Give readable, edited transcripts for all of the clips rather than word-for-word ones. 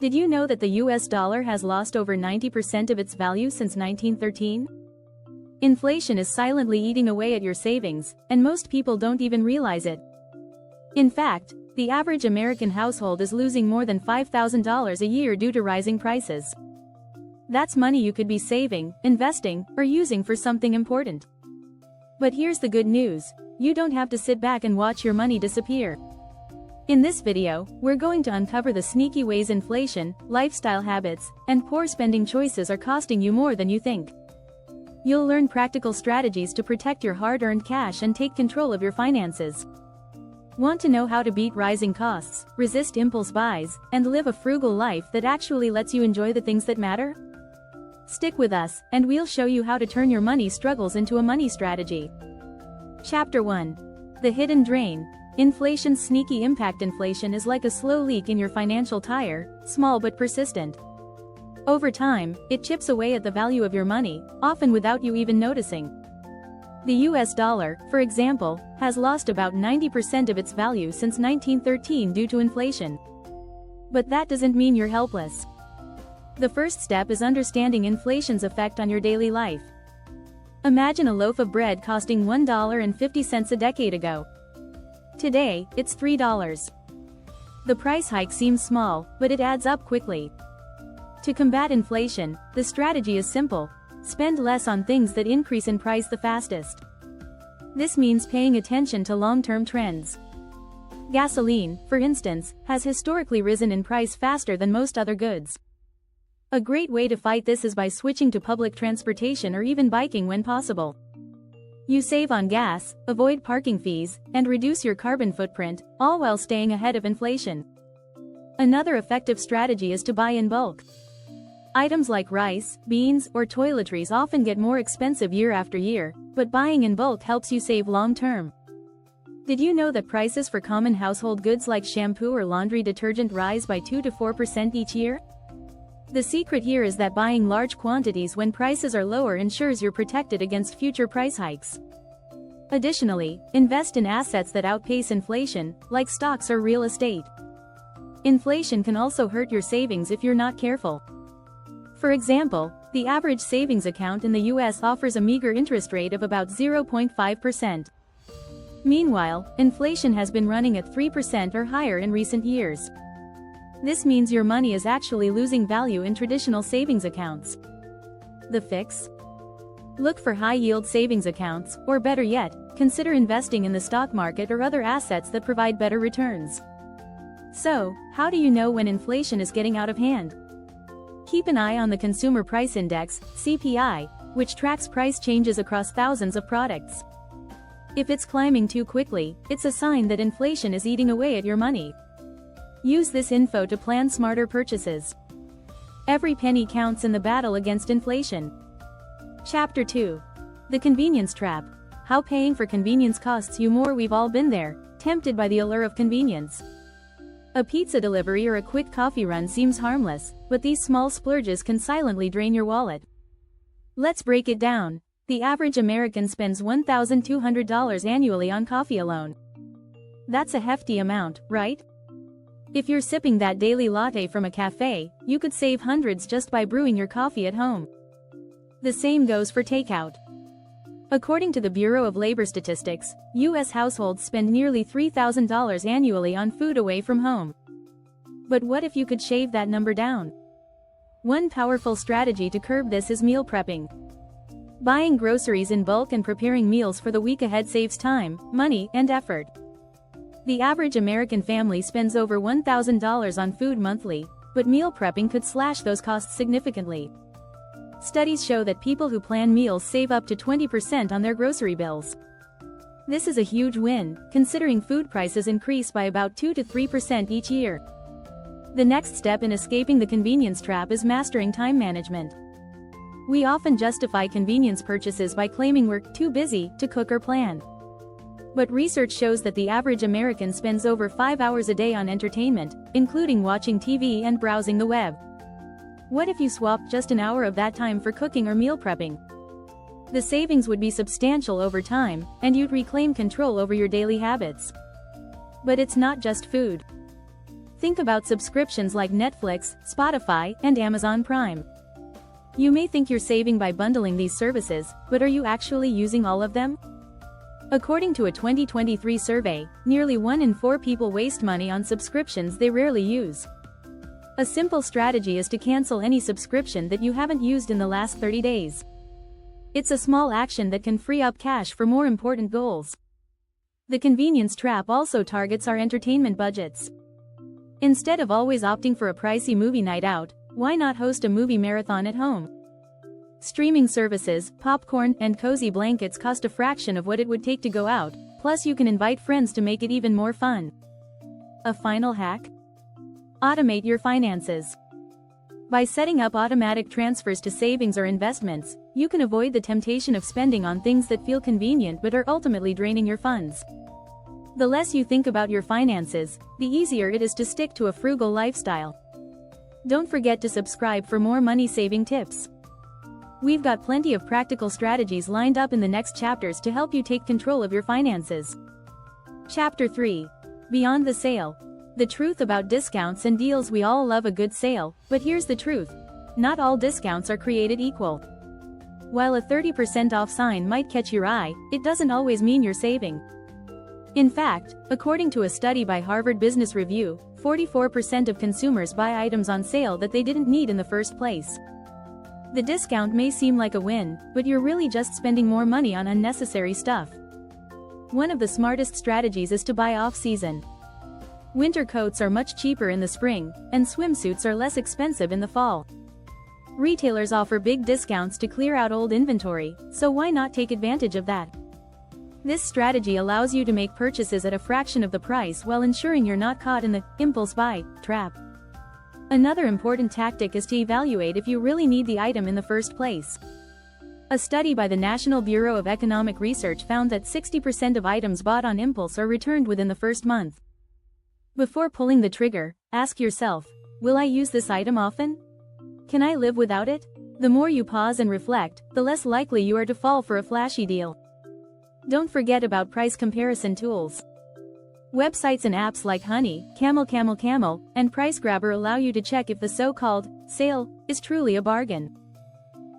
Did you know that the US dollar has lost over 90% of its value since 1913? Inflation is silently eating away at your savings, and most people don't even realize it. In fact, the average American household is losing more than $5,000 a year due to rising prices. That's money you could be saving, investing, or using for something important. But here's the good news: you don't have to sit back and watch your money disappear. In this video, we're going to uncover the sneaky ways inflation, lifestyle habits, and poor spending choices are costing you more than you think. You'll learn practical strategies to protect your hard-earned cash and take control of your finances. Want to know how to beat rising costs, resist impulse buys, and live a frugal life that actually lets you enjoy the things that matter? Stick with us, and we'll show you how to turn your money struggles into a money strategy. Chapter 1. The Hidden Drain. Inflation's sneaky impact. Inflation is like a slow leak in your financial tire, small but persistent. Over time, it chips away at the value of your money, often without you even noticing. The US dollar, for example, has lost about 90% of its value since 1913 due to inflation. But that doesn't mean you're helpless. The first step is understanding inflation's effect on your daily life. Imagine a loaf of bread costing $1.50 a decade ago. Today, it's $3. The price hike seems small, but it adds up quickly. To combat inflation, the strategy is simple: spend less on things that increase in price the fastest. This means paying attention to long-term trends. Gasoline, for instance, has historically risen in price faster than most other goods. A great way to fight this is by switching to public transportation or even biking when possible. You save on gas, avoid parking fees, and reduce your carbon footprint, all while staying ahead of inflation. Another effective strategy is to buy in bulk. Items like rice, beans, or toiletries often get more expensive year after year, but buying in bulk helps you save long-term. Did you know that prices for common household goods like shampoo or laundry detergent rise by 2 to 4% each year? The secret here is that buying large quantities when prices are lower ensures you're protected against future price hikes. Additionally, invest in assets that outpace inflation, like stocks or real estate. Inflation can also hurt your savings if you're not careful. For example, the average savings account in the US offers a meager interest rate of about 0.5%. Meanwhile, inflation has been running at 3% or higher in recent years. This means your money is actually losing value in traditional savings accounts. The fix? Look for high-yield savings accounts, or better yet, consider investing in the stock market or other assets that provide better returns. So, how do you know when inflation is getting out of hand? Keep an eye on the Consumer Price Index, CPI, which tracks price changes across thousands of products. If it's climbing too quickly, it's a sign that inflation is eating away at your money. Use this info to plan smarter purchases. Every penny counts in the battle against inflation. Chapter 2. The Convenience Trap. How paying for convenience costs you more. We've all been there, tempted by the allure of convenience. A pizza delivery or a quick coffee run seems harmless, but these small splurges can silently drain your wallet. Let's break it down. The average American spends $1,200 annually on coffee alone. That's a hefty amount, right? If you're sipping that daily latte from a cafe, you could save hundreds just by brewing your coffee at home. The same goes for takeout. According to the Bureau of Labor Statistics, U.S. households spend nearly $3,000 annually on food away from home. But what if you could shave that number down? One powerful strategy to curb this is meal prepping. Buying groceries in bulk and preparing meals for the week ahead saves time, money, and effort. The average American family spends over $1,000 on food monthly, but meal prepping could slash those costs significantly. Studies show that people who plan meals save up to 20% on their grocery bills. This is a huge win, considering food prices increase by about 2 to 3% each year. The next step in escaping the convenience trap is mastering time management. We often justify convenience purchases by claiming we're too busy to cook or plan. But research shows that the average American spends over 5 hours a day on entertainment, including watching TV and browsing the web. What if you swapped just an hour of that time for cooking or meal prepping? The savings would be substantial over time, and you'd reclaim control over your daily habits. But it's not just food. Think about subscriptions like Netflix, Spotify, and Amazon Prime. You may think you're saving by bundling these services, but are you actually using all of them? According to a 2023 survey, nearly 1 in 4 people waste money on subscriptions they rarely use. A simple strategy is to cancel any subscription that you haven't used in the last 30 days. It's a small action that can free up cash for more important goals. The convenience trap also targets our entertainment budgets. Instead of always opting for a pricey movie night out, why not host a movie marathon at home? Streaming services, popcorn, and cozy blankets cost a fraction of what it would take to go out, plus you can invite friends to make it even more fun. A final hack? Automate your finances. By setting up automatic transfers to savings or investments, you can avoid the temptation of spending on things that feel convenient but are ultimately draining your funds. The less you think about your finances, the easier it is to stick to a frugal lifestyle. Don't forget to subscribe for more money-saving tips. We've got plenty of practical strategies lined up in the next chapters to help you take control of your finances. Chapter 3. Beyond the Sale. The truth about discounts and deals. We all love a good sale, but here's the truth. Not all discounts are created equal. While a 30% off sign might catch your eye, it doesn't always mean you're saving. In fact, according to a study by Harvard Business Review, 44% of consumers buy items on sale that they didn't need in the first place. The discount may seem like a win, but you're really just spending more money on unnecessary stuff. One of the smartest strategies is to buy off-season. Winter coats are much cheaper in the spring, and swimsuits are less expensive in the fall. Retailers offer big discounts to clear out old inventory, so why not take advantage of that? This strategy allows you to make purchases at a fraction of the price while ensuring you're not caught in the impulse buy trap. Another important tactic is to evaluate if you really need the item in the first place. A study by the National Bureau of Economic Research found that 60% of items bought on impulse are returned within the first month. Before pulling the trigger, ask yourself, will I use this item often? Can I live without it? The more you pause and reflect, the less likely you are to fall for a flashy deal. Don't forget about price comparison tools. Websites and apps like Honey, Camel, and PriceGrabber allow you to check if the so-called sale is truly a bargain.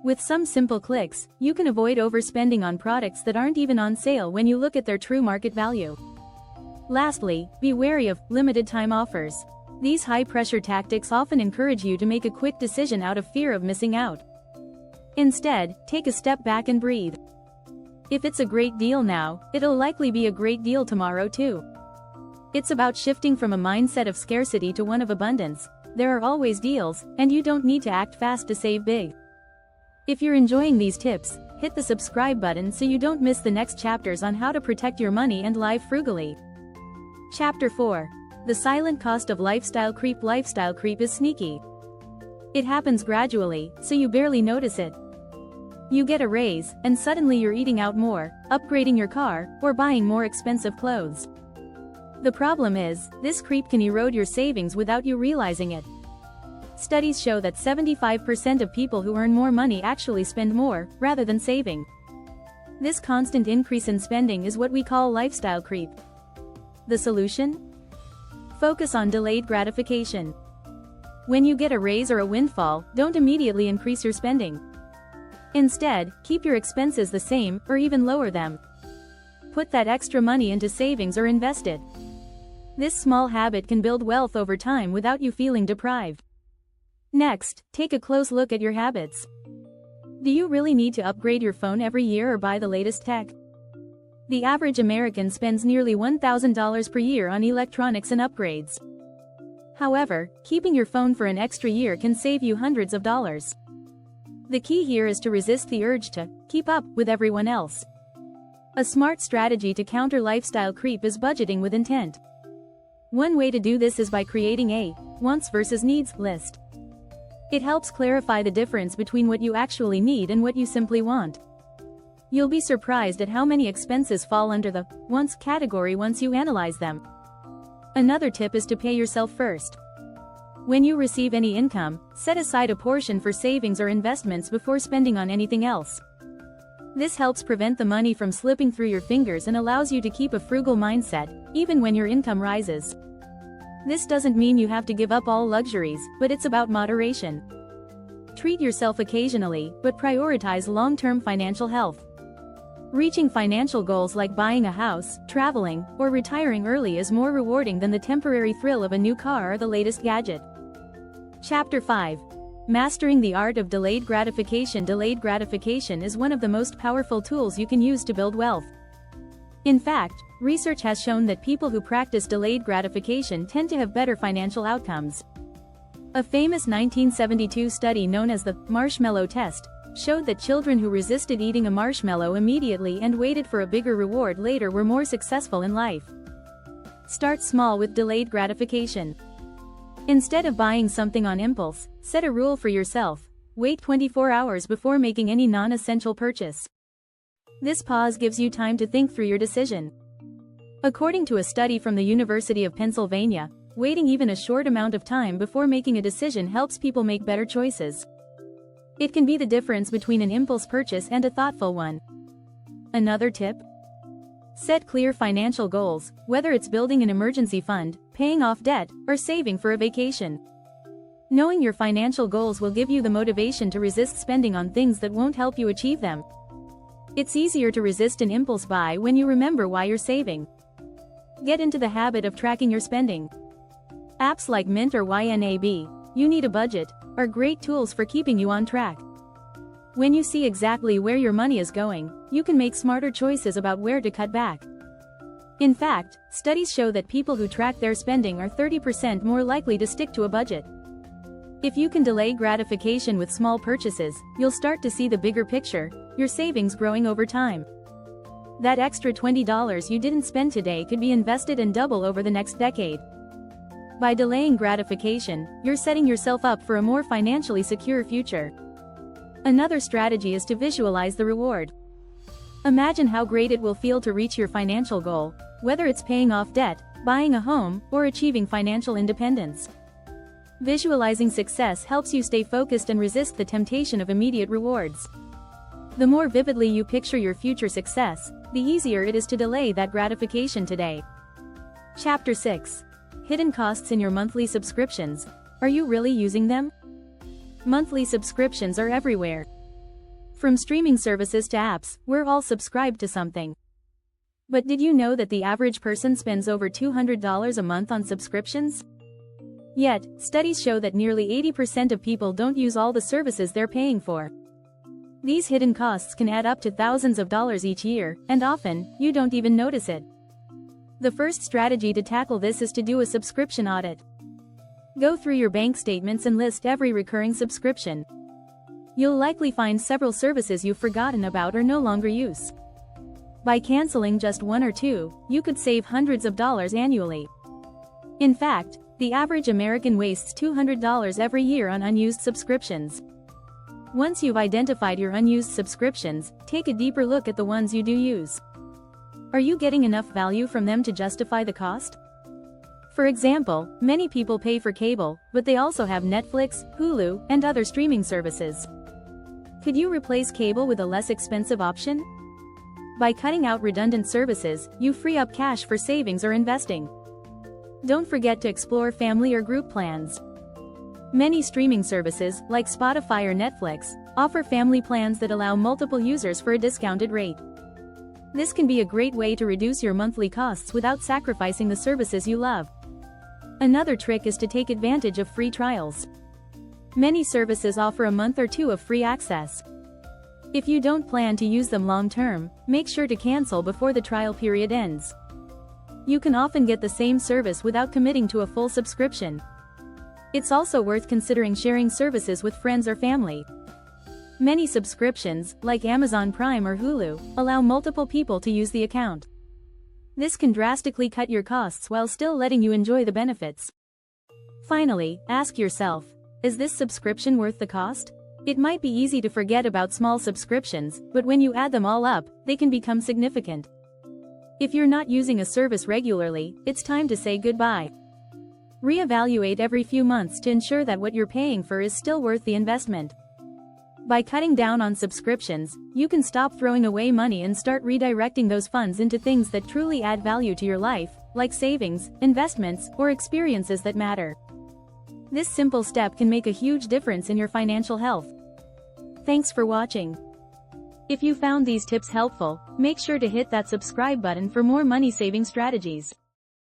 With some simple clicks, you can avoid overspending on products that aren't even on sale when you look at their true market value. Lastly, be wary of limited-time offers. These high-pressure tactics often encourage you to make a quick decision out of fear of missing out. Instead, take a step back and breathe. If it's a great deal now, it'll likely be a great deal tomorrow too. It's about shifting from a mindset of scarcity to one of abundance. There are always deals, and you don't need to act fast to save big. If you're enjoying these tips, hit the subscribe button so you don't miss the next chapters on how to protect your money and live frugally. Chapter 4. The Silent Cost of Lifestyle Creep. Lifestyle creep is sneaky. It happens gradually, so you barely notice it. You get a raise, and suddenly you're eating out more, upgrading your car, or buying more expensive clothes. The problem is, this creep can erode your savings without you realizing it. Studies show that 75% of people who earn more money actually spend more, rather than saving. This constant increase in spending is what we call lifestyle creep. The solution? Focus on delayed gratification. When you get a raise or a windfall, don't immediately increase your spending. Instead, keep your expenses the same, or even lower them. Put that extra money into savings or invest it. This small habit can build wealth over time without you feeling deprived. Next, take a close look at your habits. Do you really need to upgrade your phone every year or buy the latest tech? The average American spends nearly $1,000 per year on electronics and upgrades. However, keeping your phone for an extra year can save you hundreds of dollars. The key here is to resist the urge to keep up with everyone else. A smart strategy to counter lifestyle creep is budgeting with intent. One way to do this is by creating a wants versus needs list. It helps clarify the difference between what you actually need and what you simply want. You'll be surprised at how many expenses fall under the wants category once you analyze them. Another tip is to pay yourself first. When you receive any income, set aside a portion for savings or investments before spending on anything else. This helps prevent the money from slipping through your fingers and allows you to keep a frugal mindset, even when your income rises. This doesn't mean you have to give up all luxuries, but it's about moderation. Treat yourself occasionally, but prioritize long-term financial health. Reaching financial goals like buying a house, traveling, or retiring early is more rewarding than the temporary thrill of a new car or the latest gadget. Chapter 5. Mastering the art of delayed gratification. Delayed gratification is one of the most powerful tools you can use to build wealth. In fact, research has shown that people who practice delayed gratification tend to have better financial outcomes. A famous 1972 study known as the marshmallow test showed that children who resisted eating a marshmallow immediately and waited for a bigger reward later were more successful in life. Start small with delayed gratification. Instead of buying something on impulse, set a rule for yourself: wait 24 hours before making any non-essential purchase. This pause gives you time to think through your decision. According to a study from the University of Pennsylvania, waiting even a short amount of time before making a decision helps people make better choices. It can be the difference between an impulse purchase and a thoughtful one. Another tip? Set clear financial goals, whether it's building an emergency fund, paying off debt, or saving for a vacation. Knowing your financial goals will give you the motivation to resist spending on things that won't help you achieve them. It's easier to resist an impulse buy when you remember why you're saving. Get into the habit of tracking your spending. Apps like Mint or YNAB, You Need a Budget, are great tools for keeping you on track. When you see exactly where your money is going, you can make smarter choices about where to cut back. In fact, studies show that people who track their spending are 30% more likely to stick to a budget. If you can delay gratification with small purchases, you'll start to see the bigger picture, your savings growing over time. That extra $20 you didn't spend today could be invested and double over the next decade. By delaying gratification, you're setting yourself up for a more financially secure future. Another strategy is to visualize the reward. Imagine how great it will feel to reach your financial goal, whether it's paying off debt, buying a home, or achieving financial independence. Visualizing success helps you stay focused and resist the temptation of immediate rewards. The more vividly you picture your future success, the easier it is to delay that gratification today. Chapter 6. Hidden costs in your monthly subscriptions. Are you really using them? Monthly subscriptions are everywhere. From streaming services to apps, we're all subscribed to something. But did you know that the average person spends over $200 a month on subscriptions? Yet, studies show that nearly 80% of people don't use all the services they're paying for. These hidden costs can add up to thousands of dollars each year, and often, you don't even notice it. The first strategy to tackle this is to do a subscription audit. Go through your bank statements and list every recurring subscription. You'll likely find several services you've forgotten about or no longer use. By canceling just one or two, you could save hundreds of dollars annually. In fact, the average American wastes $200 every year on unused subscriptions. Once you've identified your unused subscriptions, take a deeper look at the ones you do use. Are you getting enough value from them to justify the cost? For example, many people pay for cable, but they also have Netflix, Hulu, and other streaming services. Could you replace cable with a less expensive option? By cutting out redundant services, you free up cash for savings or investing. Don't forget to explore family or group plans. Many streaming services, like Spotify or Netflix, offer family plans that allow multiple users for a discounted rate. This can be a great way to reduce your monthly costs without sacrificing the services you love. Another trick is to take advantage of free trials. Many services offer a month or two of free access. If you don't plan to use them long-term, make sure to cancel before the trial period ends. You can often get the same service without committing to a full subscription. It's also worth considering sharing services with friends or family. Many subscriptions, like Amazon Prime or Hulu, allow multiple people to use the account. This can drastically cut your costs while still letting you enjoy the benefits. Finally, ask yourself, is this subscription worth the cost? It might be easy to forget about small subscriptions, but when you add them all up, they can become significant. If you're not using a service regularly, it's time to say goodbye. Reevaluate every few months to ensure that what you're paying for is still worth the investment. By cutting down on subscriptions, you can stop throwing away money and start redirecting those funds into things that truly add value to your life, like savings, investments, or experiences that matter. This simple step can make a huge difference in your financial health. Thanks for watching. If you found these tips helpful, make sure to hit that subscribe button for more money-saving strategies.